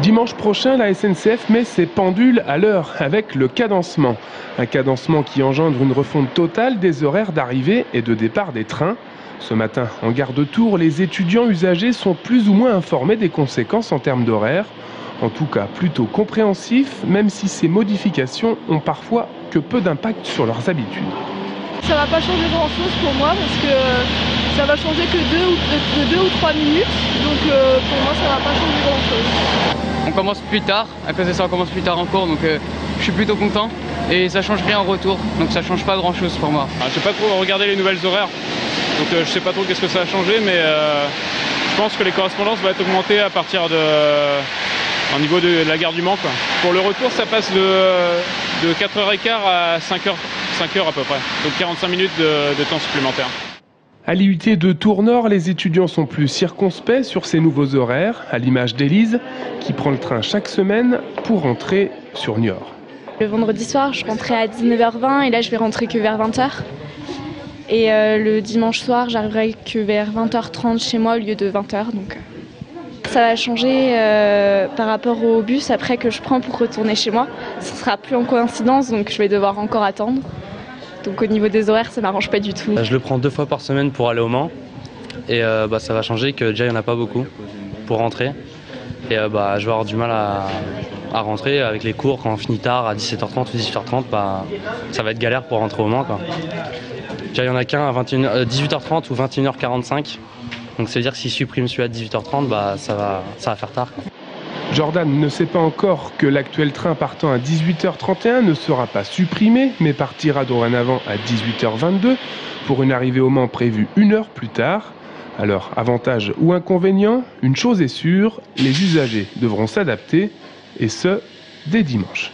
Dimanche prochain, la SNCF met ses pendules à l'heure avec le cadencement. Un cadencement qui engendre une refonte totale des horaires d'arrivée et de départ des trains. Ce matin, en gare de Tours, les étudiants usagers sont plus ou moins informés des conséquences en termes d'horaire. En tout cas, plutôt compréhensifs, même si ces modifications ont parfois que peu d'impact sur leurs habitudes. Ça va pas changer grand chose pour moi parce que ça va changer que 2 ou 3 minutes, donc pour moi ça va pas changer grand chose. On commence plus tard, à cause de ça on commence plus tard en cours, donc je suis plutôt content et ça change rien en retour, donc ça change pas grand chose pour moi. Je sais pas trop regarder les nouvelles horaires, donc je sais pas trop qu'est-ce que ça a changé, mais je pense que les correspondances vont être augmentées à partir au niveau de la gare du Mans, quoi. Pour le retour, ça passe de 4h15 à 5h à peu près, donc 45 minutes de temps supplémentaire. À l'IUT de Tours-Nord, les étudiants sont plus circonspects sur ces nouveaux horaires, à l'image d'Élise, qui prend le train chaque semaine pour rentrer sur Niort. Le vendredi soir, je rentrais à 19h20 et là je vais rentrer que vers 20h. Et le dimanche soir, j'arriverai que vers 20h30 chez moi au lieu de 20h. Donc ça va changer par rapport au bus après que je prends pour retourner chez moi. Ce ne sera plus en coïncidence, donc je vais devoir encore attendre. Donc au niveau des horaires, ça m'arrange pas du tout. Je le prends 2 fois par semaine pour aller au Mans. Et ça va changer que déjà il n'y en a pas beaucoup pour rentrer. Et je vais avoir du mal à rentrer avec les cours quand on finit tard à 17h30 ou 18h30. Ça va être galère pour rentrer au Mans, quoi. Déjà il n'y en a qu'un à 18h30 ou 21h45. Donc ça veut dire que s'il supprime celui à 18h30, ça va faire tard, quoi. Jordan ne sait pas encore que l'actuel train partant à 18h31 ne sera pas supprimé, mais partira dorénavant à 18h22 pour une arrivée au Mans prévue 1 heure plus tard. Alors, avantage ou inconvénient, une chose est sûre, les usagers devront s'adapter, et ce, dès dimanche.